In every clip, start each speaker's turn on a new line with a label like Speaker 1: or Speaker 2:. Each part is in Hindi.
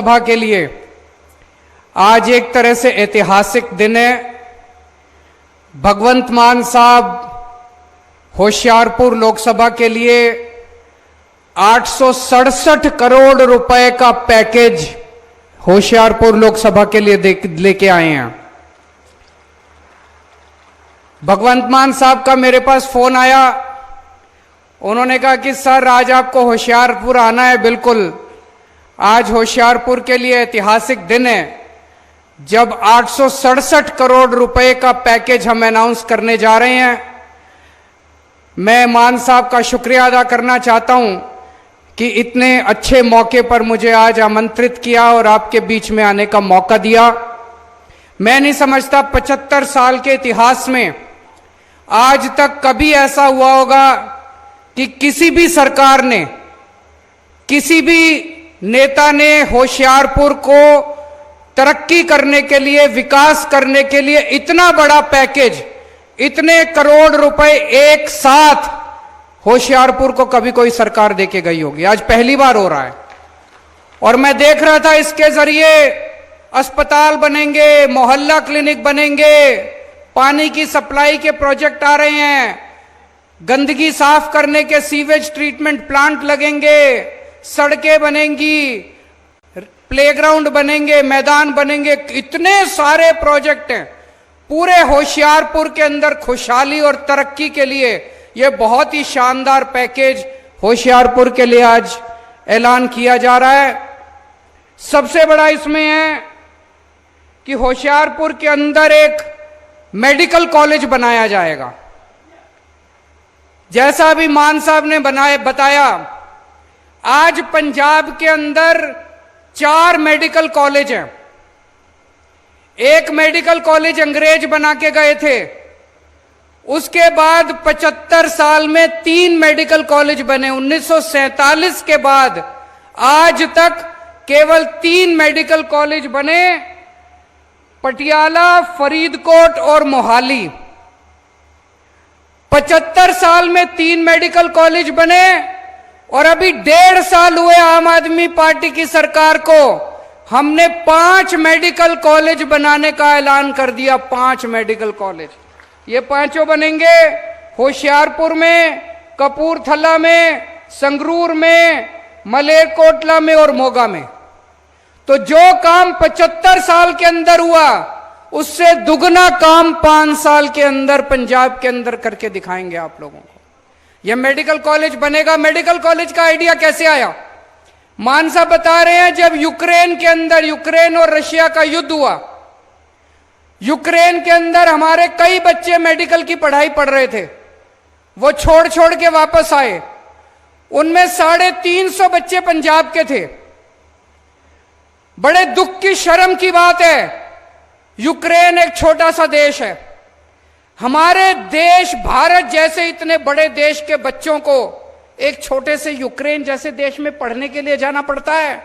Speaker 1: सभा के लिए आज एक तरह से ऐतिहासिक दिन है। भगवंत मान साहब होशियारपुर लोकसभा के लिए 867 करोड़ रुपए का पैकेज होशियारपुर लोकसभा के लिए लेके आए हैं। भगवंत मान साहब का मेरे पास फोन आया, उन्होंने कहा कि सर आज आपको होशियारपुर आना है। बिल्कुल, आज होशियारपुर के लिए ऐतिहासिक दिन है जब 867 करोड़ रुपए का पैकेज हम अनाउंस करने जा रहे हैं। मैं मान साहब का शुक्रिया अदा करना चाहता हूं कि इतने अच्छे मौके पर मुझे आज आमंत्रित किया और आपके बीच में आने का मौका दिया। मैं नहीं समझता 75 साल के इतिहास में आज तक कभी ऐसा हुआ होगा कि किसी भी सरकार ने, किसी भी नेता ने होशियारपुर को तरक्की करने के लिए, विकास करने के लिए इतना बड़ा पैकेज, इतने करोड़ रुपए एक साथ होशियारपुर को कभी कोई सरकार देके गई होगी। आज पहली बार हो रहा है। और मैं देख रहा था इसके जरिए अस्पताल बनेंगे, मोहल्ला क्लिनिक बनेंगे, पानी की सप्लाई के प्रोजेक्ट आ रहे हैं, गंदगी साफ करने के सीवेज ट्रीटमेंट प्लांट लगेंगे, सड़कें बनेंगी, प्लेग्राउंड बनेंगे, मैदान बनेंगे। इतने सारे प्रोजेक्ट हैं पूरे होशियारपुर के अंदर। खुशहाली और तरक्की के लिए यह बहुत ही शानदार पैकेज होशियारपुर के लिए आज ऐलान किया जा रहा है। सबसे बड़ा इसमें है कि होशियारपुर के अंदर एक मेडिकल कॉलेज बनाया जाएगा। जैसा अभी मान साहब ने बताया, आज पंजाब के अंदर 4 मेडिकल कॉलेज हैं। एक मेडिकल कॉलेज अंग्रेज बना के गए थे, उसके बाद 75 साल में 3 मेडिकल कॉलेज बने। 1947 के बाद आज तक केवल 3 मेडिकल कॉलेज बने, पटियाला, फरीदकोट और मोहाली। 75 साल में 3 मेडिकल कॉलेज बने और अभी 1.5 साल हुए आम आदमी पार्टी की सरकार को, हमने 5 मेडिकल कॉलेज बनाने का ऐलान कर दिया। 5 मेडिकल कॉलेज, ये 5 बनेंगे होशियारपुर में, कपूरथला में, संगरूर में, मलेरकोटला में और मोगा में। तो जो काम 75 साल के अंदर हुआ, उससे दुगना काम 5 साल के अंदर पंजाब के अंदर करके दिखाएंगे आप लोगों को। यह मेडिकल कॉलेज बनेगा। मेडिकल कॉलेज का आइडिया कैसे आया? मान साहब बता रहे हैं, जब यूक्रेन के अंदर, यूक्रेन और रशिया का युद्ध हुआ, यूक्रेन के अंदर हमारे कई बच्चे मेडिकल की पढ़ाई पढ़ रहे थे, वो छोड़ छोड़ के वापस आए। उनमें 350 बच्चे पंजाब के थे। बड़े दुख की, शर्म की बात है, यूक्रेन एक छोटा सा देश है। हमारे देश भारत जैसे इतने बड़े देश के बच्चों को एक छोटे से यूक्रेन जैसे देश में पढ़ने के लिए जाना पड़ता है।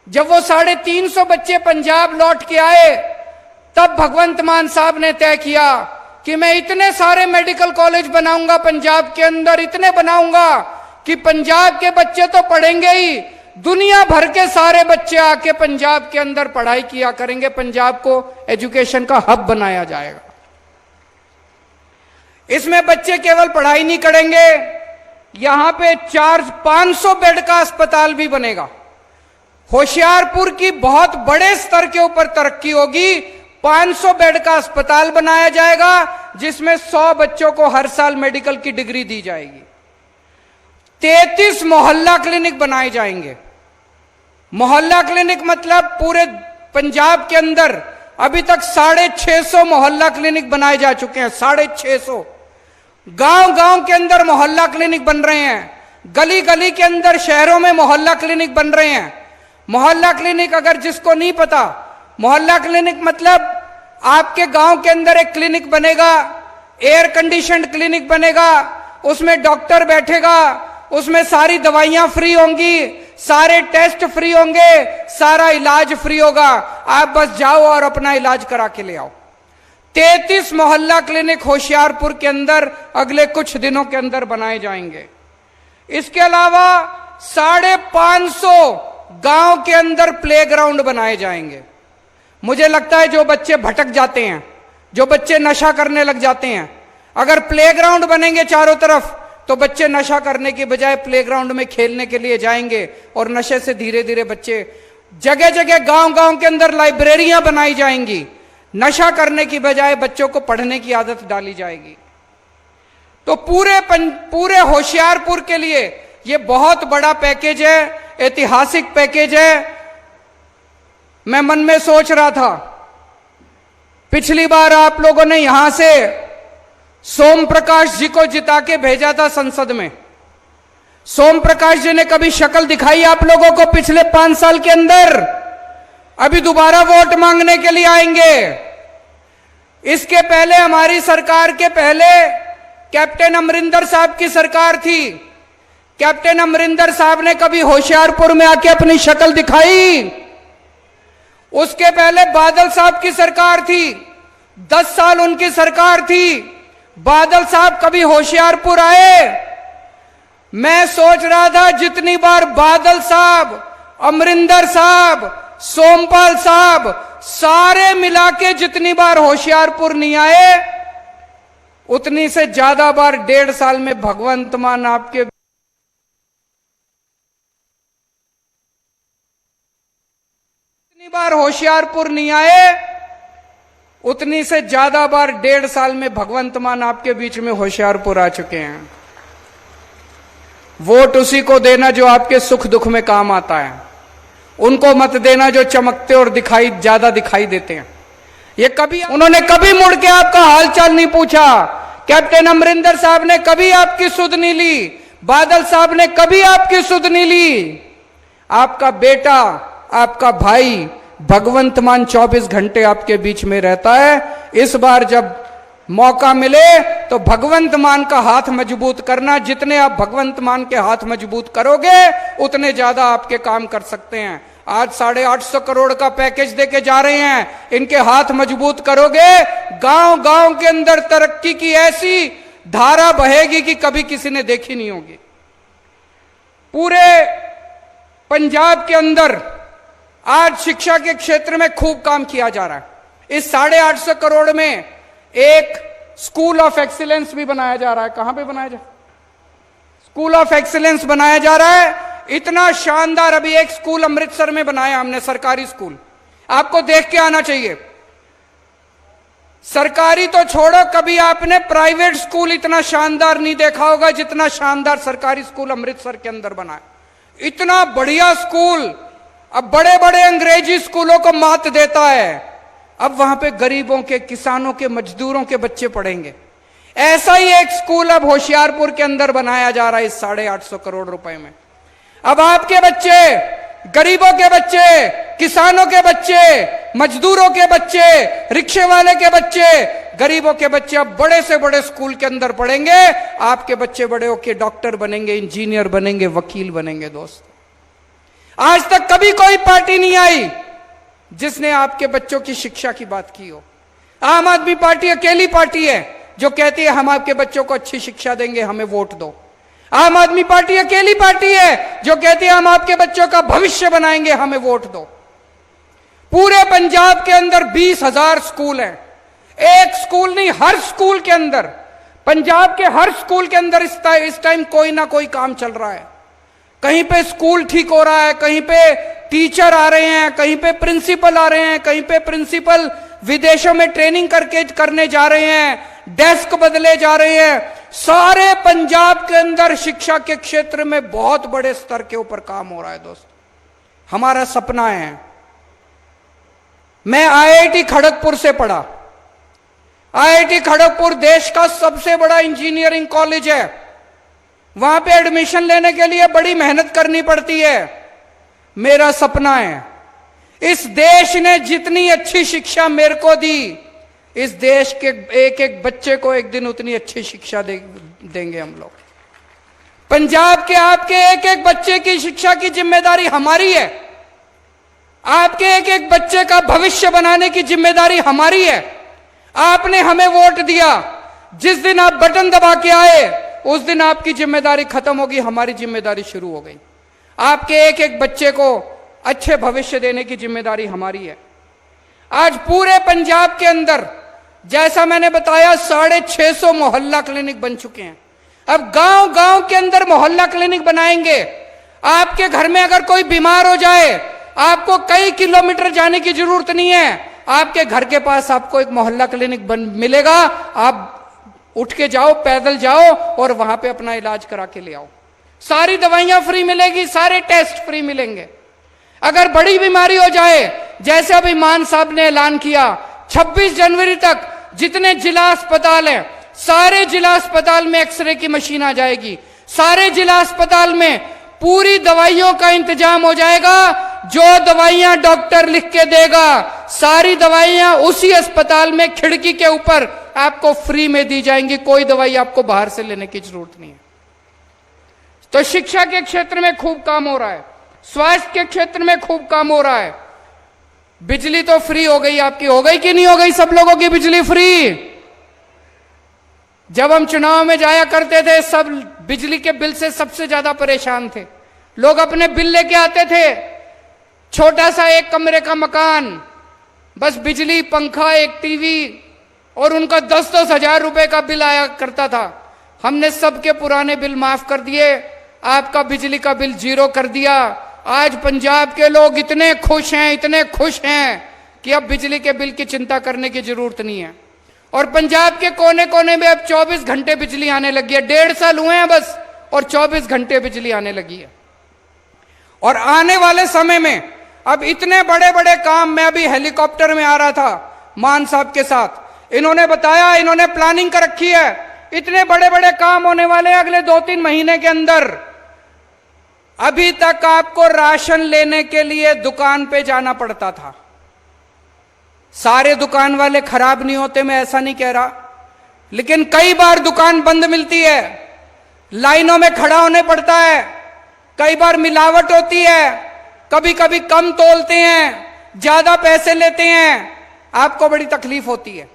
Speaker 1: जब वो 350 बच्चे पंजाब लौट के आए, तब भगवंत मान साहब ने तय किया कि मैं इतने सारे मेडिकल कॉलेज बनाऊंगा पंजाब के अंदर, इतने बनाऊंगा कि पंजाब के बच्चे तो पढ़ेंगे ही, दुनिया भर के सारे बच्चे आके पंजाब के अंदर पढ़ाई किया करेंगे। पंजाब को एजुकेशन का हब बनाया जाएगा। इसमें बच्चे केवल पढ़ाई नहीं करेंगे, यहां पे 500 बेड का अस्पताल भी बनेगा। होशियारपुर की बहुत बड़े स्तर के ऊपर तरक्की होगी। 500 बेड का अस्पताल बनाया जाएगा, जिसमें 100 बच्चों को हर साल मेडिकल की डिग्री दी जाएगी। 33 मोहल्ला क्लिनिक बनाए जाएंगे। मोहल्ला क्लिनिक मतलब पूरे पंजाब के अंदर अभी तक 650 मोहल्ला क्लिनिक बनाए जा चुके हैं। 650 गांव गांव के अंदर मोहल्ला क्लिनिक बन रहे हैं। गली गली के अंदर, शहरों में मोहल्ला क्लिनिक बन रहे हैं। मोहल्ला क्लिनिक, अगर जिसको नहीं पता, मोहल्ला क्लिनिक मतलब आपके गांव के अंदर एक क्लिनिक बनेगा, एयर कंडीशनड क्लिनिक बनेगा, उसमें डॉक्टर बैठेगा, उसमें सारी दवाइयां फ्री होंगी, सारे टेस्ट फ्री होंगे, सारा इलाज फ्री होगा। आप बस जाओ और अपना इलाज करा के ले आओ। 33 मोहल्ला क्लिनिक होशियारपुर के अंदर अगले कुछ दिनों के अंदर बनाए जाएंगे। इसके अलावा 550 गांव के अंदर प्लेग्राउंड बनाए जाएंगे। मुझे लगता है जो बच्चे भटक जाते हैं, जो बच्चे नशा करने लग जाते हैं, अगर प्लेग्राउंड बनेंगे चारों तरफ तो बच्चे नशा करने की बजाय प्लेग्राउंड में खेलने के लिए जाएंगे और नशे से धीरे धीरे बच्चे, जगह जगह गांव गांव के अंदर लाइब्रेरियां बनाई जाएंगी, नशा करने की बजाय बच्चों को पढ़ने की आदत डाली जाएगी। तो पूरे होशियारपुर के लिए यह बहुत बड़ा पैकेज है, ऐतिहासिक पैकेज है। मैं मन में सोच रहा था, पिछली बार आप लोगों ने यहां से सोम प्रकाश जी को जिता के भेजा था संसद में। सोम प्रकाश जी ने कभी शक्ल दिखाई आप लोगों को पिछले 5 साल के अंदर? अभी दोबारा वोट मांगने के लिए आएंगे। इसके पहले हमारी सरकार के पहले कैप्टन अमरिंदर साहब की सरकार थी। कैप्टन अमरिंदर साहब ने कभी होशियारपुर में आके अपनी शक्ल दिखाई? उसके पहले बादल साहब की सरकार थी, 10 साल उनकी सरकार थी। बादल साहब कभी होशियारपुर आए? मैं सोच रहा था जितनी बार बादल साहब, अमरिंदर साहब, सोमपाल साहब सारे मिला के जितनी बार होशियारपुर नहीं आए, उतनी से ज्यादा बार 1.5 साल में भगवंत मान आपके बार होशियारपुर नहीं आए, उतनी से ज्यादा बार 1.5 साल में भगवंत मान आपके बीच में होशियारपुर आ चुके हैं। वोट उसी को देना जो आपके सुख दुख में काम आता है, उनको मत देना जो चमकते और ज्यादा दिखाई देते हैं। उन्होंने कभी मुड़ के आपका हालचाल नहीं पूछा। कैप्टन अमरिंदर साहब ने कभी आपकी सुध नहीं ली, बादल साहब ने कभी आपकी सुध नहीं ली। आपका बेटा, आपका भाई भगवंत मान 24 घंटे आपके बीच में रहता है। इस बार जब मौका मिले तो भगवंत मान का हाथ मजबूत करना। जितने आप भगवंत मान के हाथ मजबूत करोगे उतने ज्यादा आपके काम कर सकते हैं। आज 850 करोड़ का पैकेज देके जा रहे हैं, इनके हाथ मजबूत करोगे, गांव गांव के अंदर तरक्की की ऐसी धारा बहेगी कि कभी किसी ने देखी नहीं होगी। पूरे पंजाब के अंदर आज शिक्षा के क्षेत्र में खूब काम किया जा रहा है। इस 850 करोड़ में एक स्कूल ऑफ एक्सीलेंस भी बनाया जा रहा है। कहां पे बनाया जा रहा है? स्कूल ऑफ एक्सीलेंस बनाया जा रहा है। इतना शानदार, अभी एक स्कूल अमृतसर में बनाया हमने, सरकारी स्कूल, आपको देख के आना चाहिए। सरकारी तो छोड़ो, कभी आपने प्राइवेट स्कूल इतना शानदार नहीं देखा होगा जितना शानदार सरकारी स्कूल अमृतसर के अंदर बना है। इतना बढ़िया स्कूल अब बड़े बड़े अंग्रेजी स्कूलों को मात देता है। अब वहां पे गरीबों के, किसानों के, मजदूरों के बच्चे पढ़ेंगे। ऐसा ही एक स्कूल अब होशियारपुर के अंदर बनाया जा रहा है इस 850 करोड़ रुपए में। अब आपके बच्चे, गरीबों के बच्चे, किसानों के बच्चे, मजदूरों के बच्चे, रिक्शे वाले के बच्चे, गरीबों के बच्चे अब बड़े से बड़े स्कूल के अंदर पढ़ेंगे। आपके बच्चे बड़े होकर डॉक्टर बनेंगे, इंजीनियर बनेंगे, वकील बनेंगे। दोस्त, आज तक कभी कोई पार्टी नहीं आई जिसने आपके बच्चों की शिक्षा की बात की हो। आम आदमी पार्टी अकेली पार्टी है जो कहती है हम आपके बच्चों को अच्छी शिक्षा देंगे, हमें वोट दो। आम आदमी पार्टी अकेली पार्टी है जो कहती है हम आपके बच्चों का भविष्य बनाएंगे, हमें वोट दो। पूरे पंजाब के अंदर 20,000 स्कूल हैं। एक स्कूल नहीं, हर स्कूल के अंदर, पंजाब के हर स्कूल के अंदर इस टाइम कोई ना कोई काम चल रहा है। कहीं पे स्कूल ठीक हो रहा है, कहीं पे टीचर आ रहे हैं, कहीं पे प्रिंसिपल आ रहे हैं, कहीं पे प्रिंसिपल विदेशों में ट्रेनिंग करने जा रहे हैं, डेस्क बदले जा रहे हैं। सारे पंजाब के अंदर शिक्षा के क्षेत्र में बहुत बड़े स्तर के ऊपर काम हो रहा है। दोस्त, हमारा सपना है। मैं IIT खड़गपुर से पढ़ा। IIT खड़गपुर देश का सबसे बड़ा इंजीनियरिंग कॉलेज है। वहां पे एडमिशन लेने के लिए बड़ी मेहनत करनी पड़ती है। मेरा सपना है, इस देश ने जितनी अच्छी शिक्षा मेरे को दी, इस देश के एक एक बच्चे को एक दिन उतनी अच्छी शिक्षा देंगे हम लोग। पंजाब के आपके एक एक बच्चे की शिक्षा की जिम्मेदारी हमारी है। आपके एक एक बच्चे का भविष्य बनाने की जिम्मेदारी हमारी है। आपने हमें वोट दिया, जिस दिन आप बटन दबा के आए उस दिन आपकी जिम्मेदारी खत्म होगी, हमारी जिम्मेदारी शुरू हो गई। आपके एक एक बच्चे को अच्छे भविष्य देने की जिम्मेदारी हमारी है। आज पूरे पंजाब के अंदर जैसा मैंने बताया 650 मोहल्ला क्लिनिक बन चुके हैं। अब गांव गांव के अंदर मोहल्ला क्लिनिक बनाएंगे। आपके घर में अगर कोई बीमार हो जाए, आपको कई किलोमीटर जाने की जरूरत नहीं है, आपके घर के पास आपको एक मोहल्ला क्लिनिक मिलेगा। आप उठ के जाओ, पैदल जाओ और वहां पे अपना इलाज करा के ले आओ। सारी दवाइयां फ्री मिलेगी, सारे टेस्ट फ्री मिलेंगे। अगर बड़ी बीमारी हो जाए, जैसे अभी मान साहब ने ऐलान किया 26 जनवरी तक जितने जिला अस्पताल हैं, सारे जिला अस्पताल में एक्सरे की मशीन आ जाएगी। सारे जिला अस्पताल में पूरी दवाइयों का इंतजाम हो जाएगा। जो दवाइयां डॉक्टर लिख के देगा, सारी दवाइयां उसी अस्पताल में खिड़की के ऊपर आपको फ्री में दी जाएंगी। कोई दवाई आपको बाहर से लेने की जरूरत नहीं है। तो शिक्षा के क्षेत्र में खूब काम हो रहा है, स्वास्थ्य के क्षेत्र में खूब काम हो रहा है। बिजली तो फ्री हो गई, आपकी हो गई कि नहीं हो गई? सब लोगों की बिजली फ्री। जब हम चुनाव में जाया करते थे, सब बिजली के बिल से सबसे ज्यादा परेशान थे। लोग अपने बिल लेके आते थे, छोटा सा एक कमरे का मकान, बस बिजली, पंखा, एक टीवी, और उनका 10-10 हजार रुपए का बिल आया करता था। हमने सबके पुराने बिल माफ कर दिए, आपका बिजली का बिल 0 कर दिया। आज पंजाब के लोग इतने खुश हैं, इतने खुश हैं कि अब बिजली के बिल की चिंता करने की जरूरत नहीं है। और पंजाब के कोने कोने में अब 24 घंटे बिजली आने लगी है। 1.5 साल हुए हैं बस, और 24 घंटे बिजली आने लगी है। और आने वाले समय में अब इतने बड़े बड़े काम, मैं अभी हेलीकॉप्टर में आ रहा था मान साहब के साथ, इन्होंने बताया, इन्होंने प्लानिंग कर रखी है, इतने बड़े बड़े काम होने वाले हैं अगले 2-3 महीने के अंदर। अभी तक आपको राशन लेने के लिए दुकान पे जाना पड़ता था। सारे दुकान वाले खराब नहीं होते, मैं ऐसा नहीं कह रहा, लेकिन कई बार दुकान बंद मिलती है, लाइनों में खड़ा होने पड़ता है, कई बार मिलावट होती है, कभी कभी कम तोलते हैं, ज्यादा पैसे लेते हैं, आपको बड़ी तकलीफ होती है।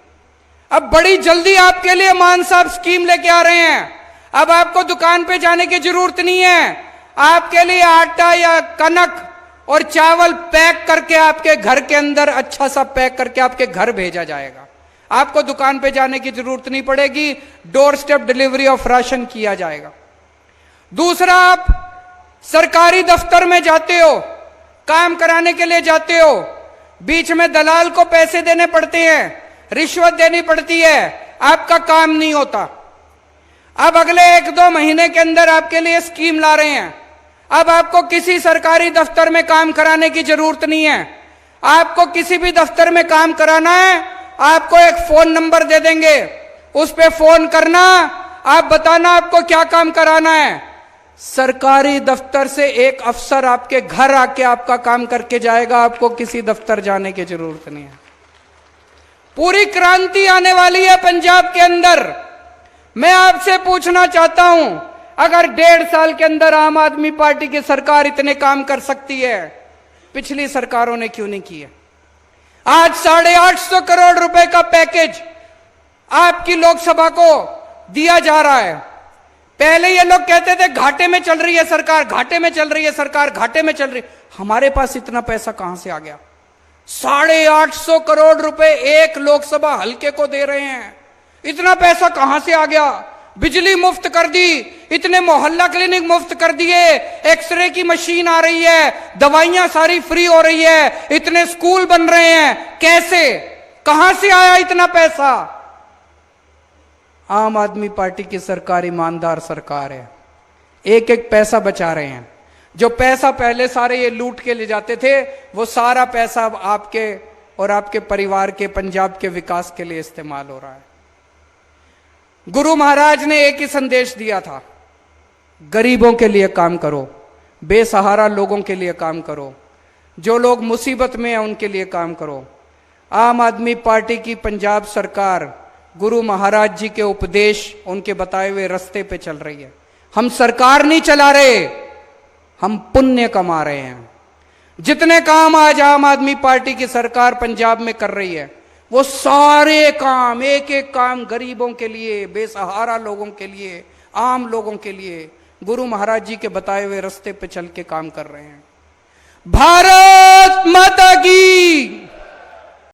Speaker 1: अब बड़ी जल्दी आपके लिए मान साहब स्कीम लेके आ रहे हैं। अब आपको दुकान पे जाने की जरूरत नहीं है, आपके लिए आटा या कनक और चावल पैक करके आपके घर के अंदर अच्छा सा पैक करके आपके घर भेजा जाएगा। आपको दुकान पे जाने की जरूरत नहीं पड़ेगी, door step delivery of ration किया जाएगा। दूसरा, आप सरकारी दफ्तर में जाते हो, काम कराने के लिए जाते हो, बीच में दलाल को पैसे देने पड़ते हैं, रिश्वत देनी पड़ती है, आपका काम नहीं होता। अब अगले 1-2 महीने के अंदर आपके लिए स्कीम ला रहे हैं। अब आपको किसी सरकारी दफ्तर में काम कराने की जरूरत नहीं है। आपको किसी भी दफ्तर में काम कराना है, आपको एक फोन नंबर दे देंगे, उस पे फोन करना, आप बताना आपको क्या काम कराना है। सरकारी दफ्तर से एक अफसर आपके घर आके आपका काम करके जाएगा, आपको किसी दफ्तर जाने की जरूरत नहीं है। पूरी क्रांति आने वाली है पंजाब के अंदर। मैं आपसे पूछना चाहता हूं, अगर 1.5 साल के अंदर आम आदमी पार्टी की सरकार इतने काम कर सकती है, पिछली सरकारों ने क्यों नहीं किए? आज 850 करोड़ रुपए का पैकेज आपकी लोकसभा को दिया जा रहा है। पहले ये लोग कहते थे घाटे में चल रही है सरकार, घाटे में चल रही है सरकार, घाटे में चल रही। हमारे पास इतना पैसा कहां से आ गया? 850 करोड़ रुपए एक लोकसभा हल्के को दे रहे हैं। इतना पैसा कहां से आ गया? बिजली मुफ्त कर दी, इतने मोहल्ला क्लिनिक मुफ्त कर दिए, एक्सरे की मशीन आ रही है, दवाइयां सारी फ्री हो रही है, इतने स्कूल बन रहे हैं। कैसे, कहां से आया इतना पैसा? आम आदमी पार्टी की सरकार ईमानदार सरकार है, एक एक पैसा बचा रहे हैं। जो पैसा पहले सारे ये लूट के ले जाते थे, वो सारा पैसा अब आपके और आपके परिवार के, पंजाब के विकास के लिए इस्तेमाल हो रहा है। गुरु महाराज ने एक ही संदेश दिया था, गरीबों के लिए काम करो, बेसहारा लोगों के लिए काम करो, जो लोग मुसीबत में हैं उनके लिए काम करो। आम आदमी पार्टी की पंजाब सरकार गुरु महाराज जी के उपदेश, उनके बताए हुए रास्ते पे चल रही है। हम सरकार नहीं चला रहे, हम पुण्य कमा रहे हैं। जितने काम आज आम आदमी पार्टी की सरकार पंजाब में कर रही है, वो सारे काम, एक एक काम गरीबों के लिए, बेसहारा लोगों के लिए, आम लोगों के लिए गुरु महाराज जी के बताए हुए रास्ते पे चल के काम कर रहे हैं। भारत माता की